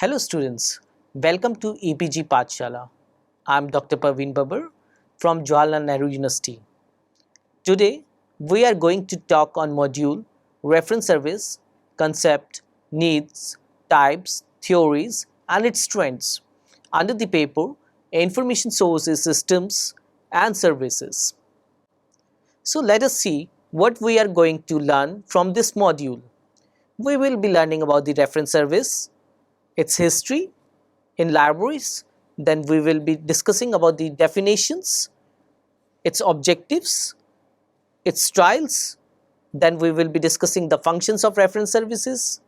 Hello students, welcome to EPG Pathshala. I am Dr. Parveen Babar from Jawaharlal Nehru University. Today we are going to talk on module Reference Service, Concept, Needs, Types, Theories and its Trends under the paper Information Sources Systems and Services. So let us see what we are going to learn from this module. We will be learning about the reference service, its history in libraries. Then we will be discussing about the definitions, its objectives, its styles. Then we will be discussing the functions of reference services.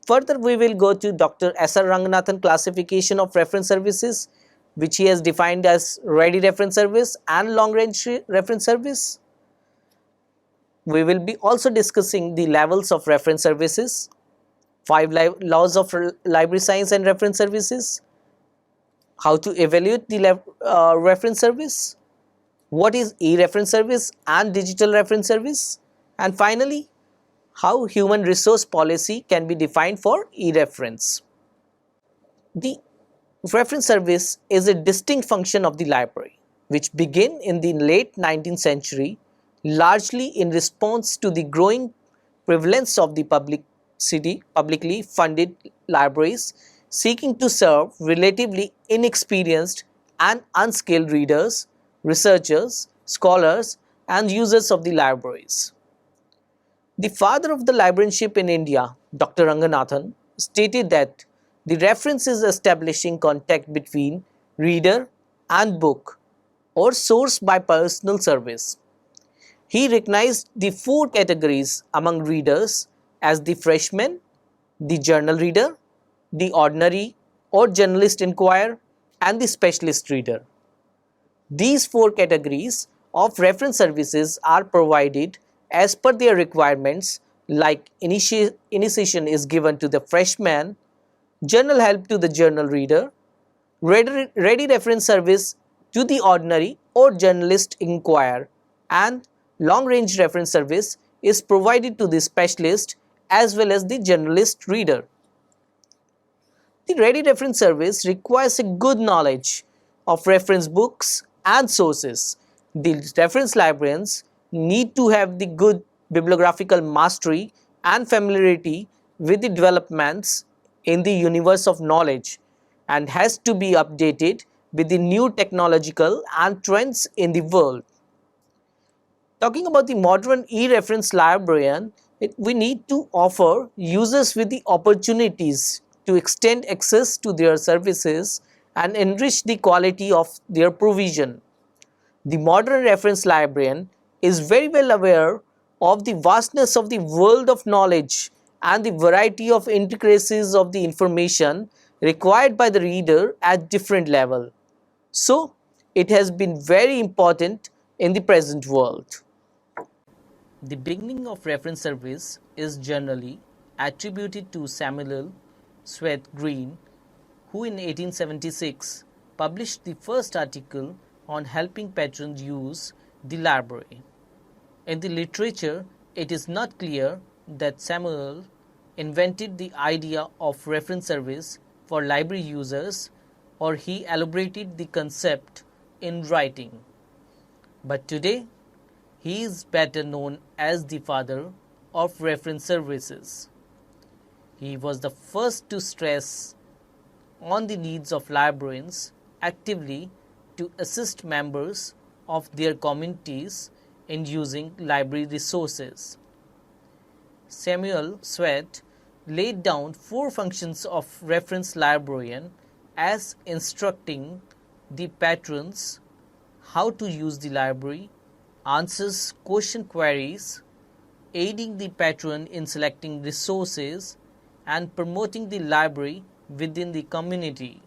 Further, we will go to Dr. S.R. Ranganathan classification of reference services, which he has defined as ready reference service and long range reference service. We will be also discussing the levels of reference services, 5 laws of library science and reference services, how to evaluate the reference service, what is e-reference service and digital reference service, and finally, how human resource policy can be defined for e-reference. The reference service is a distinct function of the library, which began in the late 19th century, largely in response to the growing prevalence of the publicly funded libraries seeking to serve relatively inexperienced and unskilled readers, researchers, scholars, and users of the libraries. The father of the librarianship in India, Dr. Ranganathan, stated that the reference is establishing contact between reader and book or source by personal service. He recognized the 4 categories among readers as the freshman, the journal reader, the ordinary or generalist inquirer, and the specialist reader. These 4 categories of reference services are provided as per their requirements, like initiation is given to the freshman, general help to the journal reader, ready reference service to the ordinary or generalist inquirer, and long range reference service is provided to the specialist as well as the generalist reader. The ready reference service requires a good knowledge of reference books and sources. The reference librarians need to have the good bibliographical mastery and familiarity with the developments in the universe of knowledge and has to be updated with the new technological and trends in the world. Talking about the modern e-reference librarian, we need to offer users with the opportunities to extend access to their services and enrich the quality of their provision. The modern reference librarian is very well aware of the vastness of the world of knowledge and the variety of intricacies of the information required by the reader at different levels. So, it has been very important in the present world. The beginning of reference service is generally attributed to Samuel Sweat Green, who in 1876 published the first article on helping patrons use the library. In the literature, it is not clear that Samuel invented the idea of reference service for library users or he elaborated the concept in writing. But today, he is better known as the father of reference services. He was the first to stress on the needs of librarians actively to assist members of their communities in using library resources. Samuel Sweat laid down 4 functions of reference librarian as instructing the patrons how to use the library, answers question queries, aiding the patron in selecting resources, and promoting the library within the community.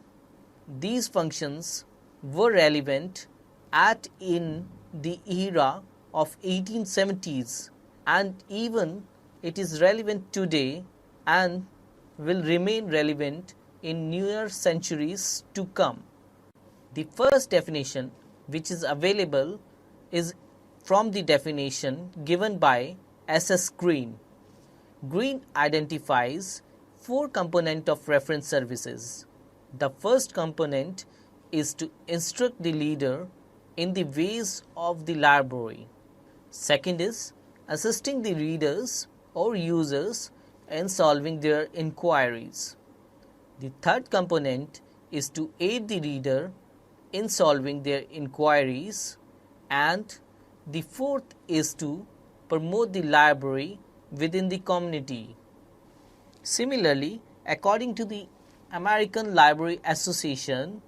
These functions were relevant in the era of 1870s and even it is relevant today and will remain relevant in newer centuries to come. The first definition which is available is from the definition given by S.S. Green. Green identifies four components of reference services. The first component is to instruct the reader in the ways of the library. Second is assisting the readers or users in solving their inquiries. The third component is to aid the reader in solving their inquiries, and the fourth is to promote the library within the community. Similarly, according to the American Library Association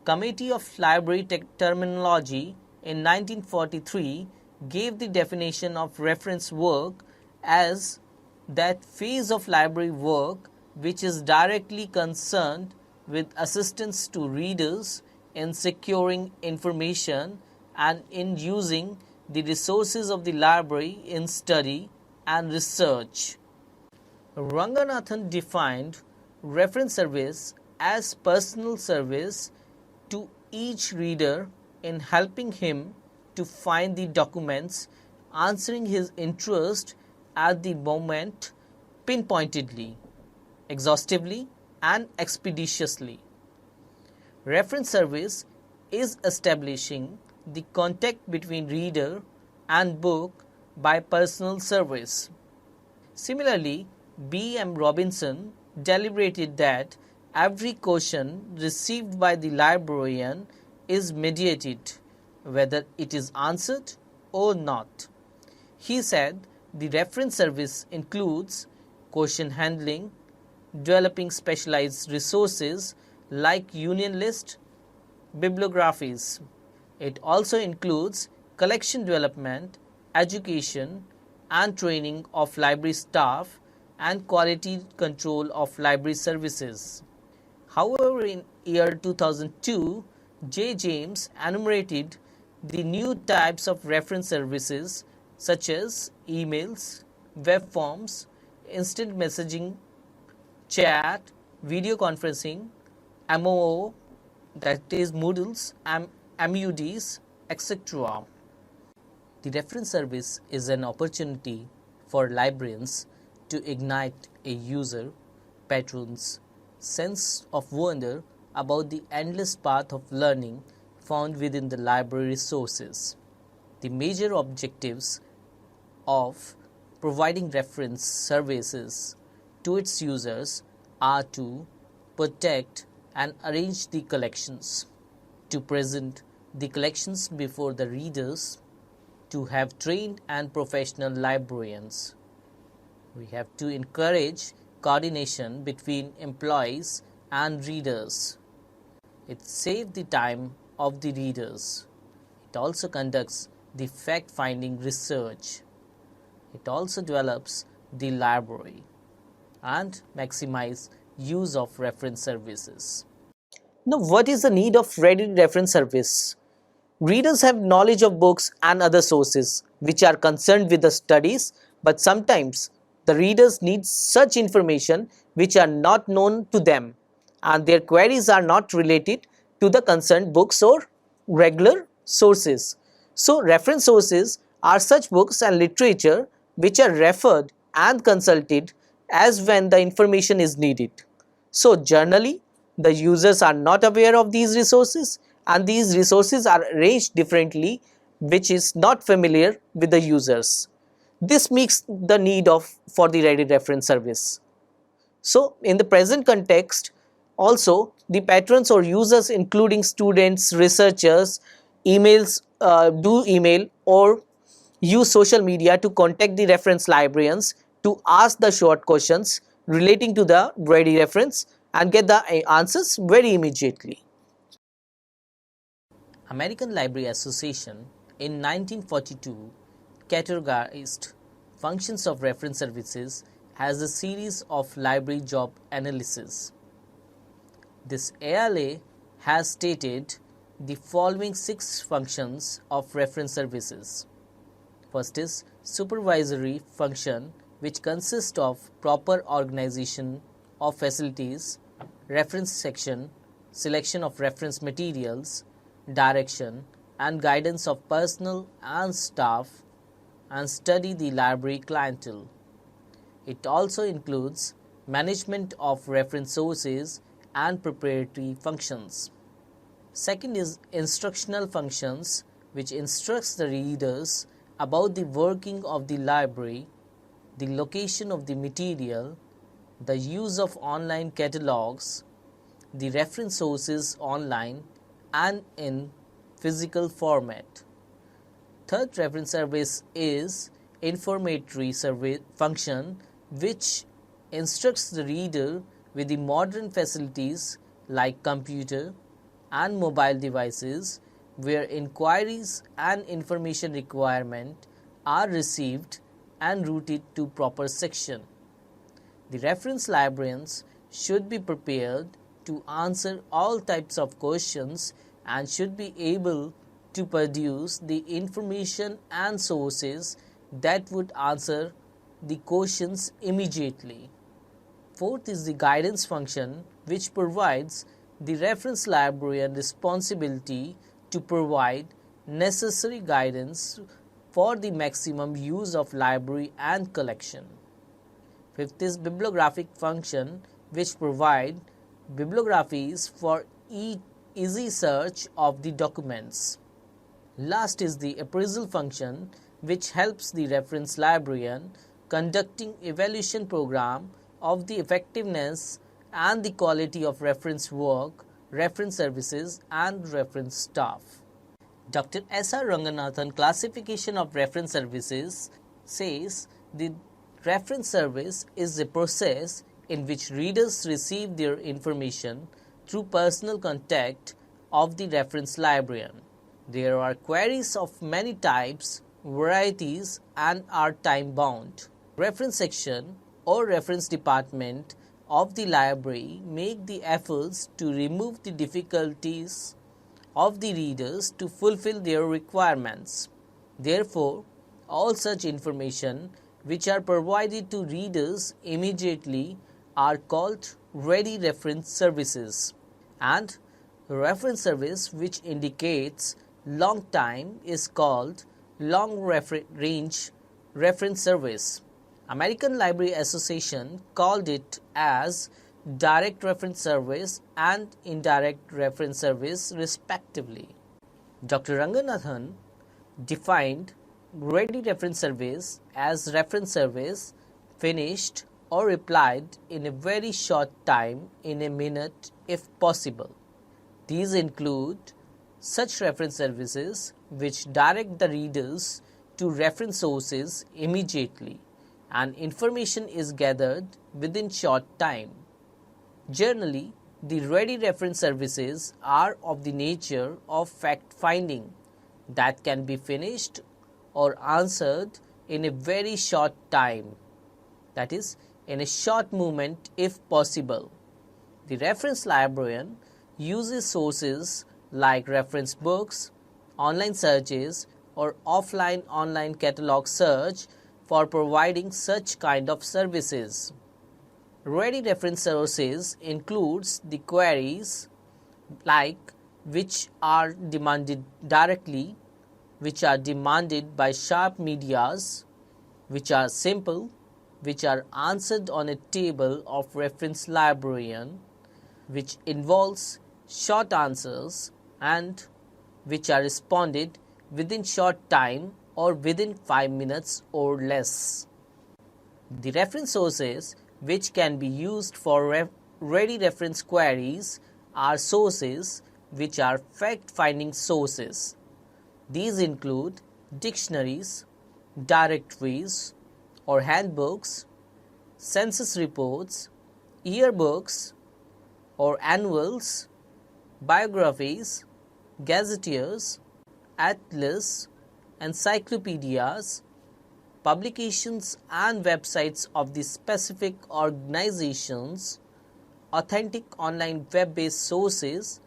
Committee of Library Terminology in 1943 gave the definition of reference work as that phase of library work which is directly concerned with assistance to readers in securing information and in using the resources of the library in study and research. Ranganathan defined reference service as personal service to each reader in helping him to find the documents answering his interest at the moment pinpointedly, exhaustively, and expeditiously. Reference service is establishing the contact between reader and book by personal service. Similarly, B. M. Robinson deliberated that every question received by the librarian is mediated, whether it is answered or not. He said the reference service includes question handling, developing specialized resources like union list, bibliographies. It also includes collection development, education and training of library staff and quality control of library services. However, in year 2002, J. James enumerated the new types of reference services such as emails, web forms, instant messaging, chat, video conferencing, MOO, that is Moodles, MUDs, etc. The reference service is an opportunity for librarians to ignite a user, patron's sense of wonder about the endless path of learning found within the library resources. The major objectives of providing reference services to its users are to protect and arrange the collections, to present the collections before the readers, to have trained and professional librarians. We have to encourage coordination between employees and readers. It saves the time of the readers. It also conducts the fact-finding research. It also develops the library and maximize use of reference services. Now, what is the need of ready reference service? Readers have knowledge of books and other sources which are concerned with the studies, but sometimes the readers need such information which are not known to them and their queries are not related to the concerned books or regular sources. So, reference sources are such books and literature which are referred and consulted as when the information is needed. So, generally, the users are not aware of these resources and these resources are arranged differently which is not familiar with the users. This makes the need for the ready reference service. So, in the present context, also the patrons or users including students, researchers, do email or use social media to contact the reference librarians to ask the short questions relating to the ready reference and get the answers very immediately. American Library Association in 1942 categorized functions of reference services as a series of library job analysis. This ALA has stated the following 6 functions of reference services. First is supervisory function, which consists of proper organization of facilities, reference section, selection of reference materials, direction and guidance of personnel and staff, and study the library clientele. It also includes management of reference sources, and preparatory functions. Second is instructional functions, which instructs the readers about the working of the library, the location of the material, the use of online catalogs, the reference sources online and in physical format. Third reference service is informatory function, which instructs the reader with the modern facilities like computer and mobile devices, where inquiries and information requirement are received and routed to proper section. The reference librarians should be prepared to answer all types of questions and should be able to produce the information and sources that would answer the questions immediately. Fourth is the guidance function, which provides the reference librarian responsibility to provide necessary guidance for the maximum use of library and collection. Fifth is bibliographic function, which provide bibliographies for easy search of the documents. Last is the appraisal function, which helps the reference librarian conducting evaluation program of the effectiveness and the quality of reference work, reference services and reference staff. Dr. S.R. Ranganathan classification of reference services says the reference service is a process in which readers receive their information through personal contact of the reference librarian. There are queries of many types, varieties and are time bound. Reference section or reference department of the library make the efforts to remove the difficulties of the readers to fulfill their requirements. Therefore, all such information which are provided to readers immediately are called ready reference services, and reference service which indicates long time is called long range reference service. American Library Association called it as direct reference service and indirect reference service respectively. Dr. Ranganathan defined ready reference service as reference service finished or replied in a very short time, in a minute if possible. These include such reference services which direct the readers to reference sources immediately and information is gathered within short time. Generally, the ready reference services are of the nature of fact-finding that can be finished or answered in a very short time, that is, in a short moment if possible. The reference librarian uses sources like reference books, online searches, or offline online catalog search for providing such kind of services. Ready reference sources includes the queries like which are demanded directly, which are demanded by sharp medias, which are simple, which are answered on a table of reference librarian, which involves short answers, and which are responded within short time or within 5 minutes or less. The reference sources which can be used for ready reference queries are sources which are fact-finding sources. These include dictionaries, directories or handbooks, census reports, yearbooks or annuals, biographies, gazetteers, atlas, encyclopedias, publications and websites of the specific organizations, authentic online web-based sources,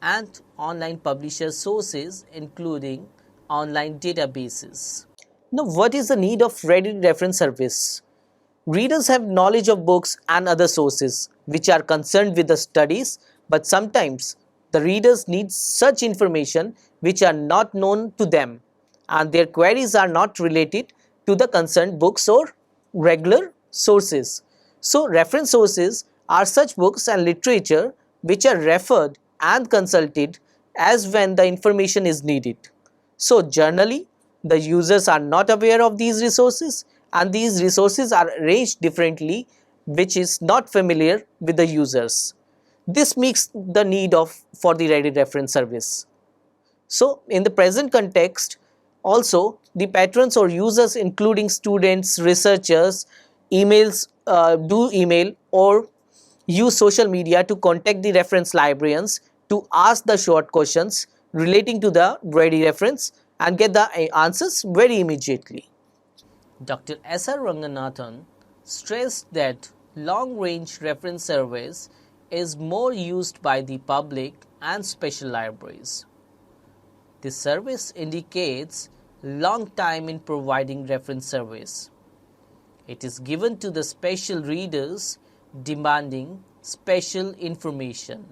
and online publisher sources including online databases. Now, what is the need of ready reference service? Readers have knowledge of books and other sources which are concerned with the studies, but sometimes the readers need such information which are not known to them and their queries are not related to the concerned books or regular sources. So, reference sources are such books and literature which are referred and consulted as when the information is needed. So, generally, the users are not aware of these resources, and these resources are arranged differently, which is not familiar with the users. This makes the need for the ready reference service. So, in the present context, also the patrons or users, including students, researchers, do email or use social media to contact the reference librarians to ask the short questions relating to the ready reference and get the answers very immediately. Dr. S. R. Ranganathan stressed that long-range reference service is more used by the public and special libraries. This service indicates long time in providing reference service. It is given to the special readers demanding special information.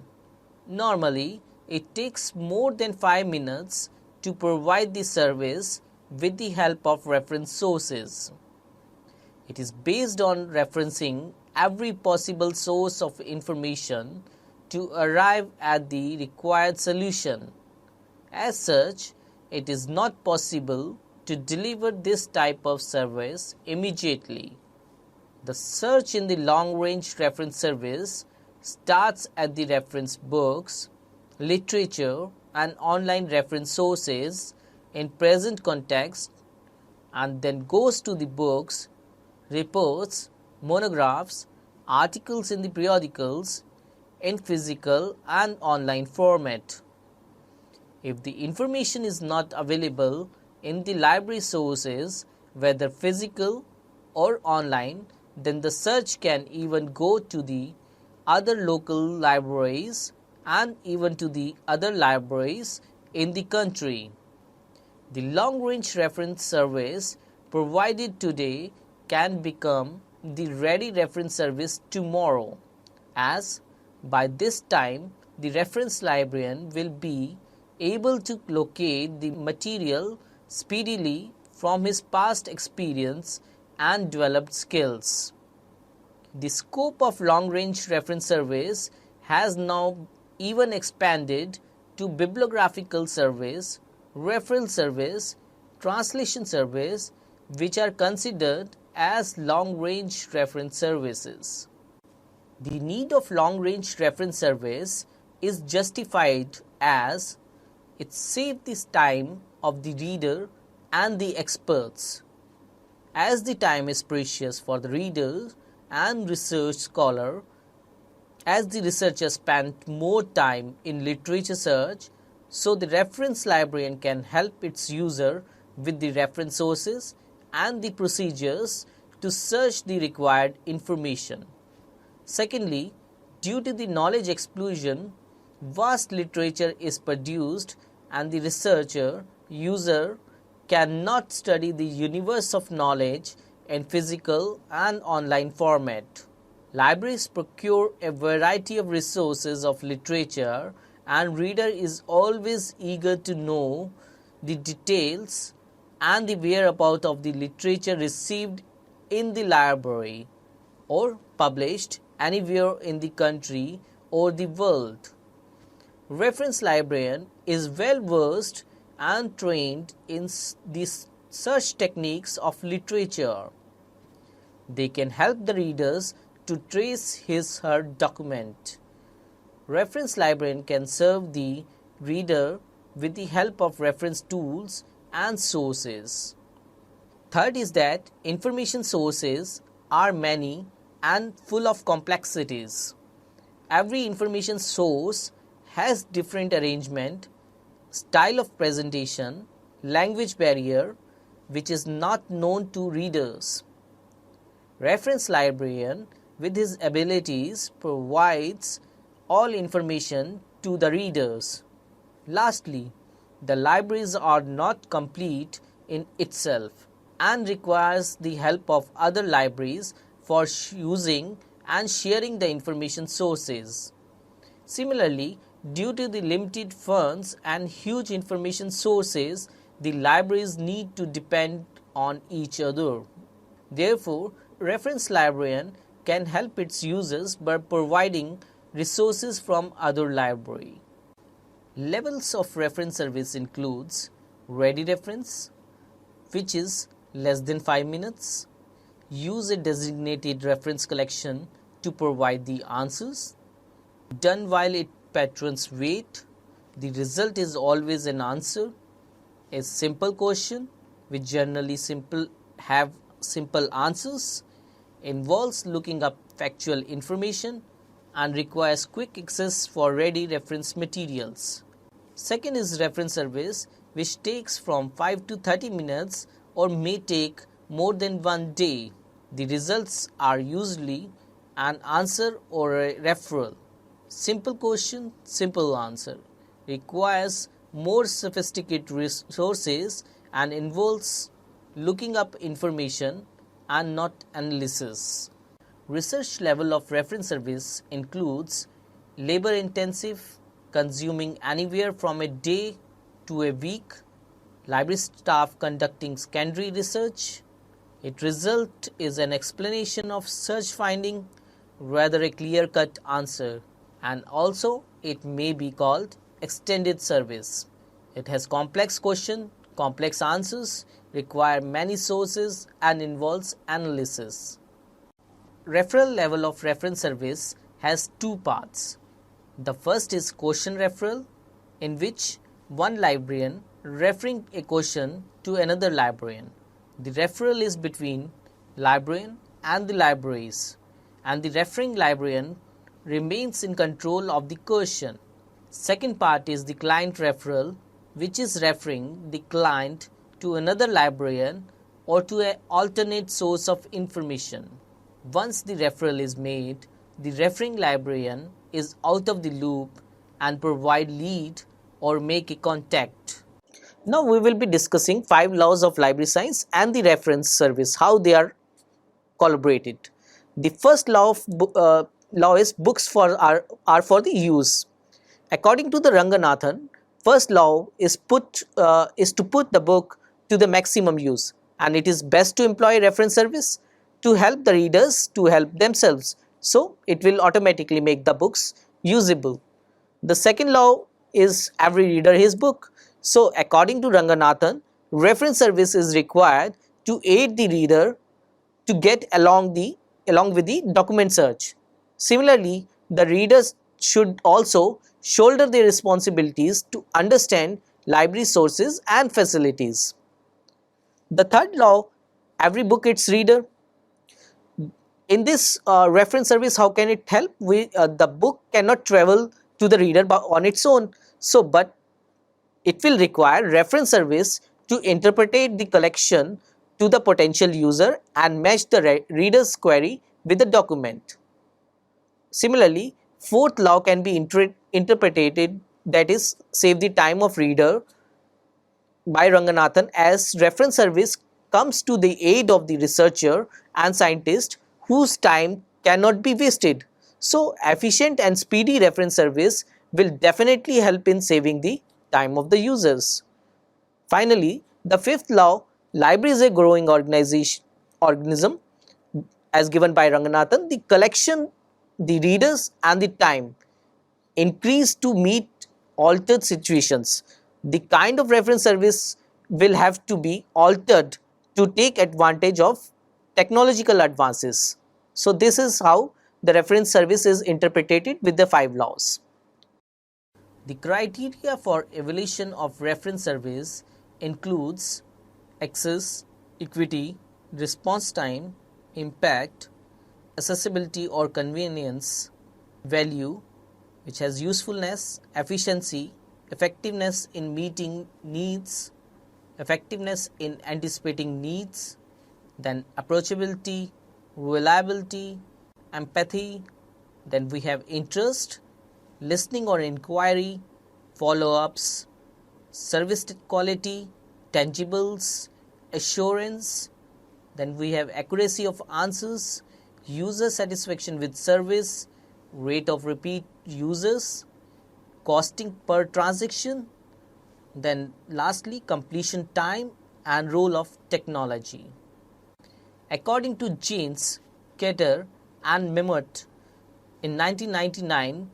Normally, it takes more than 5 minutes to provide the service with the help of reference sources. It is based on referencing every possible source of information to arrive at the required solution. As such, it is not possible to deliver this type of service immediately. The search in the long-range reference service starts at the reference books, literature and online reference sources in present context and then goes to the books, reports, monographs, articles in the periodicals in physical and online format. If the information is not available in the library sources, whether physical or online, then the search can even go to the other local libraries and even to the other libraries in the country. The long-range reference service provided today can become the ready reference service tomorrow, as by this time the reference librarian will be able to locate the material speedily from his past experience and developed skills. The scope of long-range reference service has now even expanded to bibliographical service, referral service, translation service, which are considered as long-range reference services. The need of long-range reference service is justified as it saves the time of the reader and the experts. As the time is precious for the reader and research scholar, as the researcher spent more time in literature search, so the reference librarian can help its user with the reference sources and the procedures to search the required information. Secondly, due to the knowledge explosion, vast literature is produced and the researcher, user cannot study the universe of knowledge in physical and online format. Libraries procure a variety of resources of literature and reader is always eager to know the details and the whereabouts of the literature received in the library or published anywhere in the country or the world. Reference librarian is well versed and trained in the search techniques of literature. They can help the readers to trace his/her document. Reference librarian can serve the reader with the help of reference tools and sources. Third is that information sources are many and full of complexities. Every information source has different arrangement, style of presentation, language barrier, which is not known to readers. Reference librarian, with his abilities, provides all information to the readers. Lastly, the libraries are not complete in itself and requires the help of other libraries for using and sharing the information sources. Similarly, due to the limited funds and huge information sources, the libraries need to depend on each other. Therefore, reference librarian can help its users by providing resources from other library. Levels of reference service includes ready reference, which is less than 5 minutes. Use a designated reference collection to provide the answers. Done while its patrons wait. The result is always an answer. A simple question, which generally have simple answers, involves looking up factual information and requires quick access for ready reference materials. Second is reference service, which takes from 5 to 30 minutes or may take more than 1 day. The results are usually an answer or a referral. Simple question, simple answer. Requires more sophisticated resources and involves looking up information and not analysis. Research level of reference service includes labor intensive, consuming anywhere from a day to a week, library staff conducting secondary research. Its result is an explanation of search finding rather a clear-cut answer, and also it may be called extended service. It has complex questions, complex answers, require many sources and involves analysis. Referral level of reference service has two parts. The first is question referral, in which one librarian referring a question to another librarian. The referral is between librarian and the libraries, and the referring librarian remains in control of the question. Second part is the client referral, which is referring the client to another librarian or to an alternate source of information. Once the referral is made, the referring librarian is out of the loop and provide lead or make a contact. Now we will be discussing 5 laws of library science and the reference service, how they are collaborated. The first law is books are for the use. According to the Ranganathan, first law is to put the book to the maximum use, and it is best to employ reference service to help the readers to help themselves. So it will automatically make the books usable. The second law is every reader his book. So according to Ranganathan, reference service is required to aid the reader to get along with the document search. Similarly, the readers should also shoulder their responsibilities to understand library sources and facilities. The third law, every book its reader. In this reference service, how can it help? The book cannot travel to the reader on its own. But it will require reference service to interpret the collection to the potential user and match the reader's query with the document. Similarly, fourth law can be interpreted, that is, save the time of reader, by Ranganathan, as reference service comes to the aid of the researcher and scientist whose time cannot be wasted. So efficient and speedy reference service will definitely help in saving the time of the users. Finally, the fifth law, library is a growing organism, as given by Ranganathan. The collection, the readers and the time increase to meet altered situations. The kind of reference service will have to be altered to take advantage of technological advances. So this is how the reference service is interpreted with the 5 laws. The criteria for evaluation of reference service includes access, equity, response time, impact, accessibility or convenience, value, which has usefulness, efficiency, effectiveness in meeting needs, effectiveness in anticipating needs, then approachability, reliability, empathy, then we have interest, listening or inquiry, follow-ups, service quality, tangibles, assurance, then we have accuracy of answers, user satisfaction with service, rate of repeat users, costing per transaction, then lastly completion time and role of technology. According to James Keter, and Memmott. In 1999,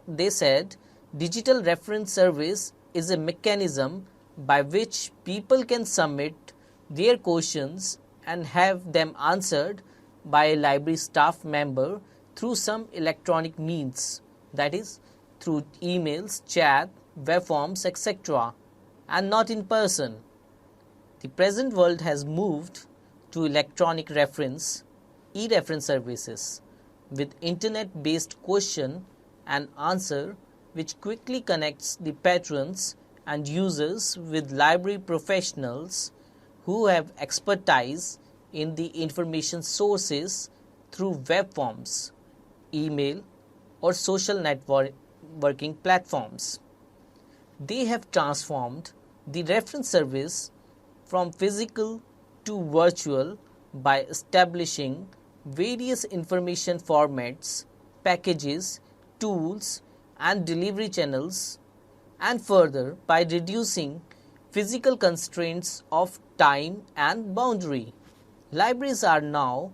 they said digital reference service is a mechanism by which people can submit their questions and have them answered by a library staff member through some electronic means, that is, through emails, chat, web forms, etc., and not in person. The present world has moved to electronic reference, e-reference services, with internet-based question and answer which quickly connects the patrons and users with library professionals who have expertise in the information sources through web forms, email, or social networking platforms. They have transformed the reference service from physical to virtual by establishing various information formats, packages, tools, and delivery channels, and further by reducing physical constraints of time and boundary. Libraries are now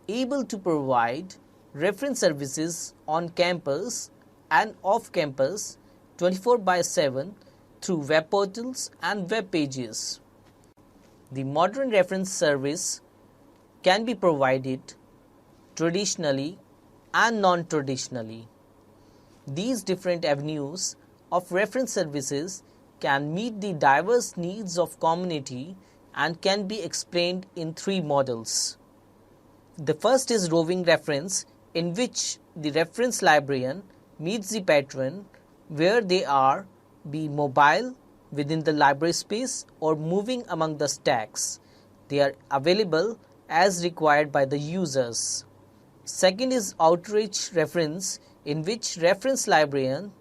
able to provide reference services on campus and off campus 24/7 through web portals and web pages. The modern reference service can be provided traditionally and non-traditionally. These different avenues of reference services can meet the diverse needs of community and can be explained in three models. The first is roving reference, in which the reference librarian meets the patron where they are, be mobile within the library space or moving among the stacks. They are available as required by the users. Second is outreach reference, in which reference librarian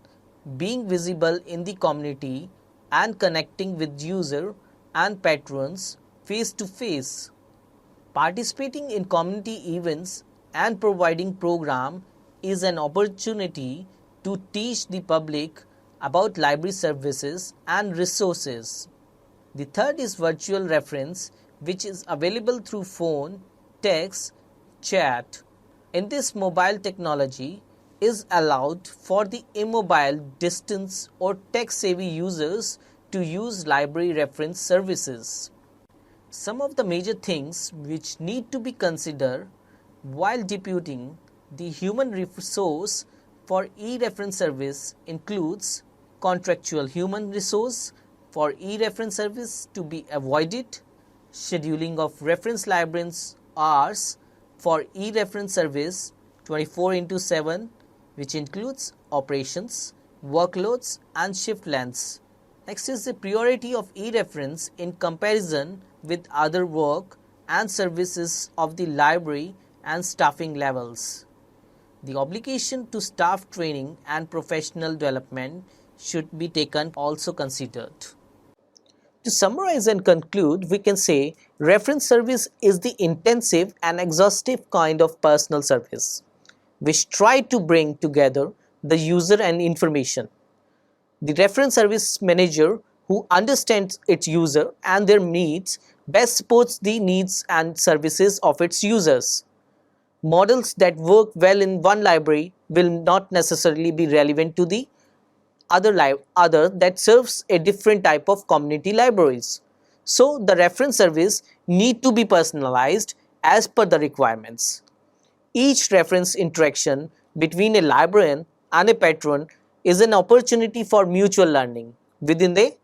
being visible in the community and connecting with user and patrons face to face. Participating in community events and providing program is an opportunity to teach the public about library services and resources. The third is virtual reference, which is available through phone, text, chat. In this, mobile technology is allowed for the immobile, distance or tech-savvy users to use library reference services. Some of the major things which need to be considered while deputing the human resource for e-reference service includes contractual human resource for e-reference service to be avoided, scheduling of reference librarians hours for e-reference service 24/7, which includes operations, workloads and shift lengths. Next is the priority of e-reference in comparison with other work and services of the library and staffing levels. The obligation to staff training and professional development should be taken also considered. To summarize and conclude, we can say reference service is the intensive and exhaustive kind of personal service which try to bring together the user and information. The reference service manager who understands its user and their needs best supports the needs and services of its users. Models that work well in one library will not necessarily be relevant to the other that serves a different type of community libraries. So the reference service need to be personalized as per the requirements. Each reference interaction between a librarian and a patron is an opportunity for mutual learning within the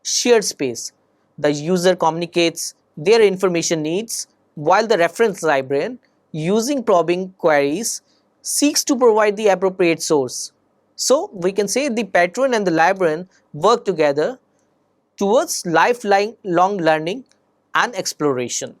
shared space. The user communicates their information needs while the reference librarian, using probing queries, seeks to provide the appropriate source. So we can say the patron and the librarian work together towards lifelong learning and exploration.